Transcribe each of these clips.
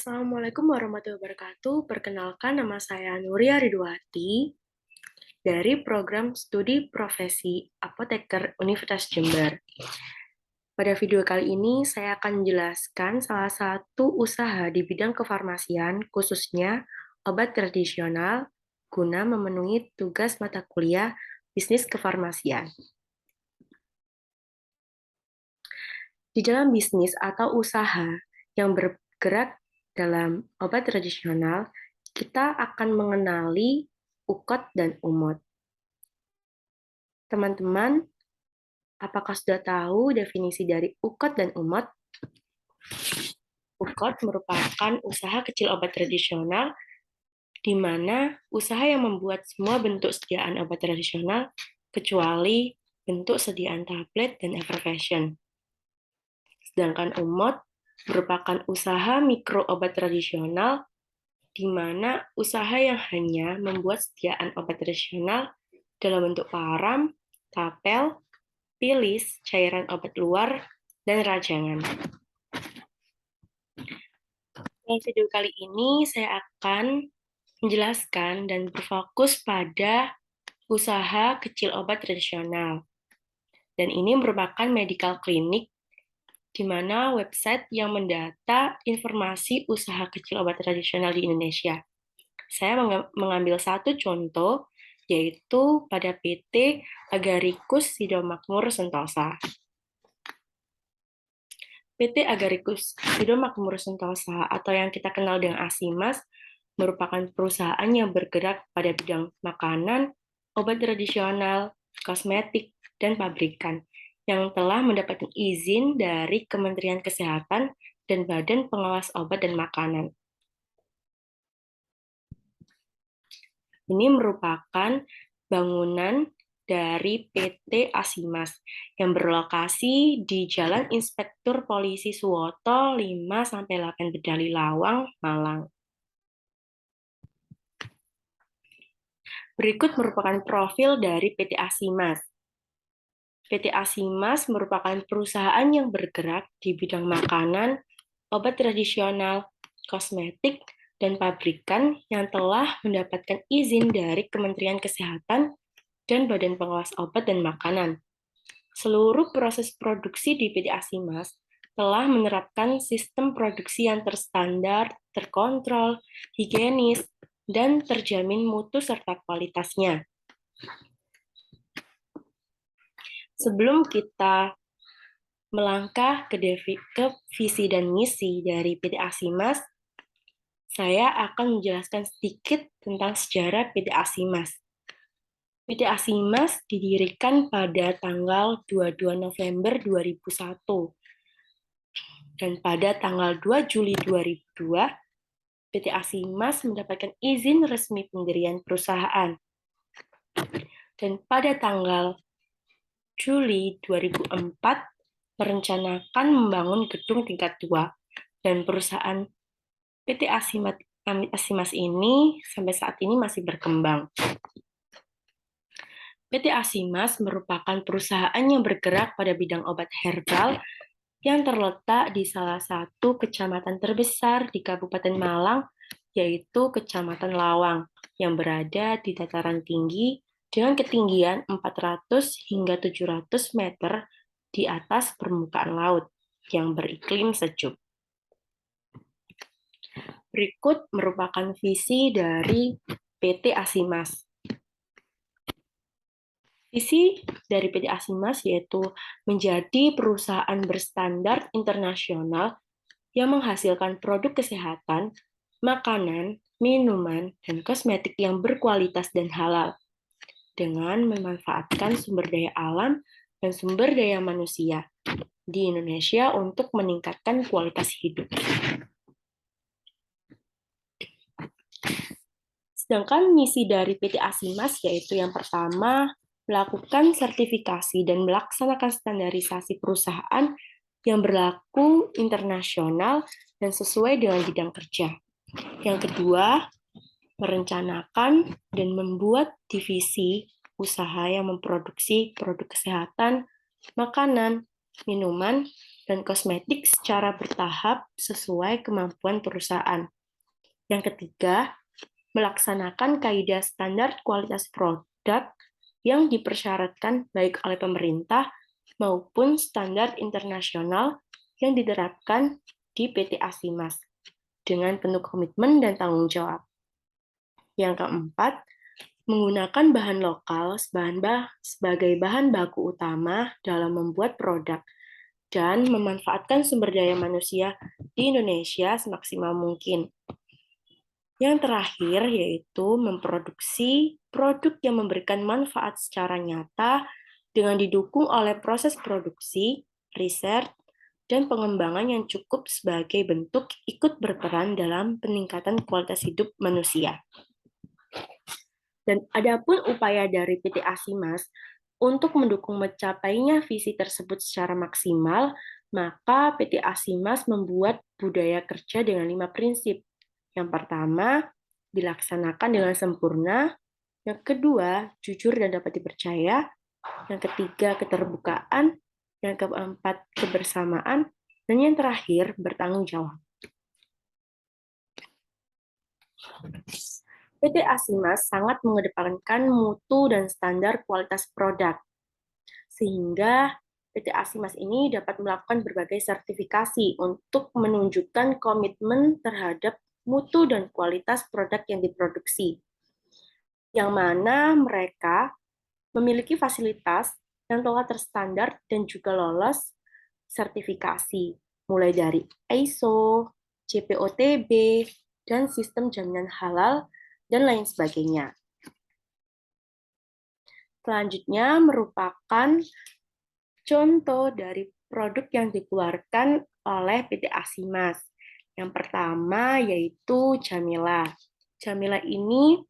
Assalamualaikum warahmatullahi wabarakatuh. Perkenalkan, nama saya Nuria Ridwati dari program studi profesi apoteker Universitas Jember. Pada video kali ini, saya akan menjelaskan salah satu usaha di bidang kefarmasian, khususnya obat tradisional, guna memenuhi tugas mata kuliah bisnis kefarmasian. Di dalam bisnis atau usaha yang bergerak dalam obat tradisional, kita akan mengenali ukot dan umot. Teman-teman, apakah sudah tahu definisi dari ukot dan umot? Ukot merupakan usaha kecil obat tradisional di mana usaha yang membuat semua bentuk sediaan obat tradisional kecuali bentuk sediaan tablet dan effervescent. Sedangkan umot merupakan usaha mikro obat tradisional di mana usaha yang hanya membuat sediaan obat tradisional dalam bentuk param, tapel, pilis, cairan obat luar, dan rajangan. Dalam video kali ini, saya akan menjelaskan dan berfokus pada usaha kecil obat tradisional. Dan ini merupakan medical clinic di mana website yang mendata informasi usaha kecil obat tradisional di Indonesia. Saya mengambil satu contoh, yaitu pada PT Agaricus Sidomakmur Sentosa. PT Agaricus Sidomakmur Sentosa atau yang kita kenal dengan Asimas merupakan perusahaan yang bergerak pada bidang makanan, obat tradisional, kosmetik, dan pabrikan yang telah mendapatkan izin dari Kementerian Kesehatan dan Badan Pengawas Obat dan Makanan. Ini merupakan bangunan dari PT Asimas yang berlokasi di Jalan Inspektur Polisi Suwoto 5-8 Bedali Lawang, Malang. Berikut merupakan profil dari PT Asimas. PT Asimas merupakan perusahaan yang bergerak di bidang makanan, obat tradisional, kosmetik, dan pabrikan yang telah mendapatkan izin dari Kementerian Kesehatan dan Badan Pengawas Obat dan Makanan. Seluruh proses produksi di PT Asimas telah menerapkan sistem produksi yang terstandar, terkontrol, higienis, dan terjamin mutu serta kualitasnya. Sebelum kita melangkah ke visi dan misi dari PT Asimas, saya akan menjelaskan sedikit tentang sejarah PT Asimas. PT Asimas didirikan pada tanggal 22 November 2001. Dan pada tanggal 2 Juli 2002, PT Asimas mendapatkan izin resmi pendirian perusahaan. Dan pada tanggal Juli 2004, merencanakan membangun gedung tingkat 2, dan perusahaan PT Asimas ini sampai saat ini masih berkembang. PT Asimas merupakan perusahaan yang bergerak pada bidang obat herbal yang terletak di salah satu kecamatan terbesar di Kabupaten Malang, yaitu Kecamatan Lawang, yang berada di dataran tinggi dengan ketinggian 400 hingga 700 meter di atas permukaan laut yang beriklim sejuk. Berikut merupakan visi dari PT Asimas. Visi dari PT Asimas yaitu menjadi perusahaan berstandar internasional yang menghasilkan produk kesehatan, makanan, minuman, dan kosmetik yang berkualitas dan halal, dengan memanfaatkan sumber daya alam dan sumber daya manusia di Indonesia untuk meningkatkan kualitas hidup. Sedangkan misi dari PT Asimas yaitu yang pertama, melakukan sertifikasi dan melaksanakan standarisasi perusahaan yang berlaku internasional dan sesuai dengan bidang kerja. Yang kedua, merencanakan dan membuat divisi usaha yang memproduksi produk kesehatan, makanan, minuman, dan kosmetik secara bertahap sesuai kemampuan perusahaan. Yang ketiga, melaksanakan kaidah standar kualitas produk yang dipersyaratkan baik oleh pemerintah maupun standar internasional yang diterapkan di PT Asimas dengan penuh komitmen dan tanggung jawab. Yang keempat, menggunakan bahan lokal sebagai bahan baku utama dalam membuat produk dan memanfaatkan sumber daya manusia di Indonesia semaksimal mungkin. Yang terakhir yaitu memproduksi produk yang memberikan manfaat secara nyata dengan didukung oleh proses produksi, riset, dan pengembangan yang cukup sebagai bentuk ikut berperan dalam peningkatan kualitas hidup manusia. Dan adapun upaya dari PT Asimas untuk mendukung mencapainya visi tersebut secara maksimal, maka PT Asimas membuat budaya kerja dengan 5 prinsip. Yang pertama, dilaksanakan dengan sempurna. Yang kedua, jujur dan dapat dipercaya. Yang ketiga, keterbukaan. Yang keempat, kebersamaan. Dan yang terakhir, bertanggung jawab. PT Asimas sangat mengedepankan mutu dan standar kualitas produk, sehingga PT Asimas ini dapat melakukan berbagai sertifikasi untuk menunjukkan komitmen terhadap mutu dan kualitas produk yang diproduksi, yang mana mereka memiliki fasilitas yang telah terstandar dan juga lolos sertifikasi, mulai dari ISO, CPOTB, dan sistem jaminan halal, dan lain sebagainya. Selanjutnya merupakan contoh dari produk yang dikeluarkan oleh PT Asimas. Yang pertama yaitu Jamila. Jamila ini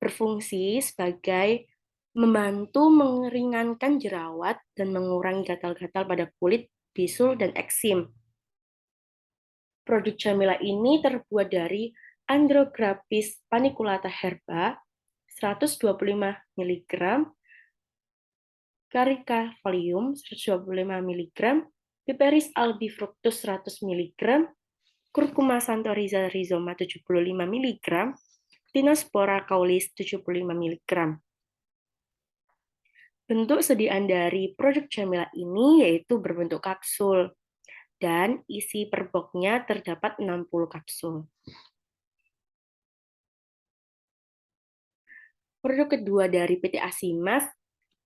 berfungsi sebagai membantu meringankan jerawat dan mengurangi gatal-gatal pada kulit, bisul, dan eksim. Produk Jamila ini terbuat dari Andrographis paniculata herba 125 mg, Carica folium 125 mg, Piperis albifructus 100 mg, Curcuma santoriza rhizoma 75 mg, Tinospora caulis 75 mg. Bentuk sediaan dari produk Jamila ini yaitu berbentuk kapsul, dan isi per boxnya terdapat 60 kapsul. Produk kedua dari PT Asimas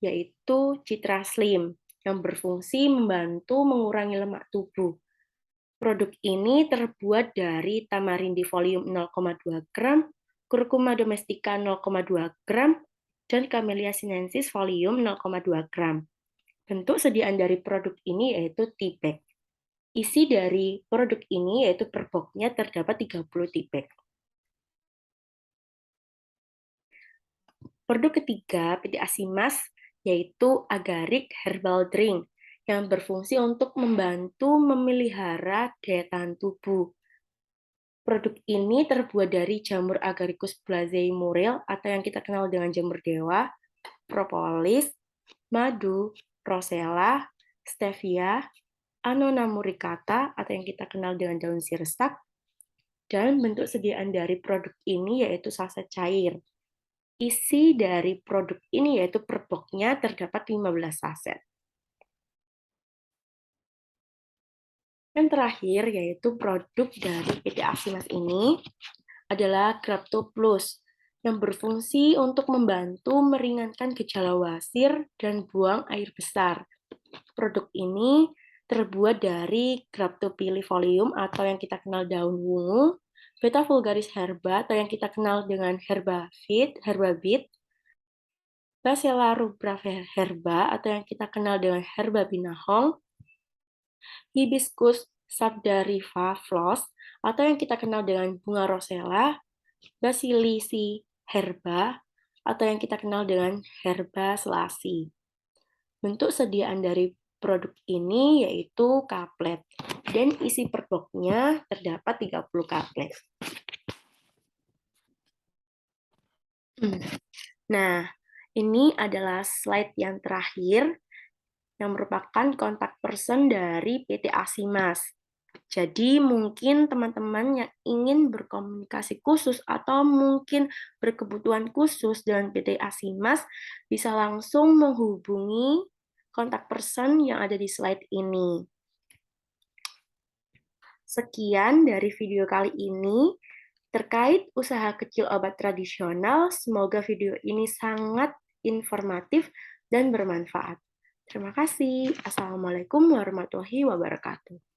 yaitu Citra Slim, yang berfungsi membantu mengurangi lemak tubuh. Produk ini terbuat dari tamarindi folium 0,2 gram, Curcuma domestica 0,2 gram, dan Camellia sinensis folium 0,2 gram. Bentuk sediaan dari produk ini yaitu tea bag. Isi dari produk ini yaitu per box-nya terdapat 30 tea bag. Produk ketiga PT Asimas yaitu Agaric Herbal Drink yang berfungsi untuk membantu memelihara daya tahan tubuh. Produk ini terbuat dari jamur Agaricus blazei murel atau yang kita kenal dengan jamur dewa, propolis, madu, rosella, stevia, Annona muricata atau yang kita kenal dengan daun sirsak, dan bentuk sediaan dari produk ini yaitu saset cair. Isi dari produk ini yaitu per box-nya terdapat 15 saset. Yang terakhir yaitu produk dari PT Asimas ini adalah Grapto Plus yang berfungsi untuk membantu meringankan gejala wasir dan buang air besar. Produk ini terbuat dari Graptopilifolium atau yang kita kenal daun wungu, Beta vulgaris herba atau yang kita kenal dengan herba beet, Bacella rubra herba atau yang kita kenal dengan herba binahong, Hibiscus sabdarifa floss atau yang kita kenal dengan bunga rosella, Basilisi herba atau yang kita kenal dengan herba selasi. Bentuk sediaan dari produk ini yaitu kaplet, dan isi per box-nya terdapat 30 kaplet. Nah, ini adalah slide yang terakhir yang merupakan kontak person dari PT Asimas. Jadi mungkin teman-teman yang ingin berkomunikasi khusus atau mungkin berkebutuhan khusus dengan PT Asimas bisa langsung menghubungi kontak person yang ada di slide ini. Sekian dari video kali ini terkait usaha kecil obat tradisional. Semoga video ini sangat informatif dan bermanfaat. Terima kasih. Assalamualaikum warahmatullahi wabarakatuh.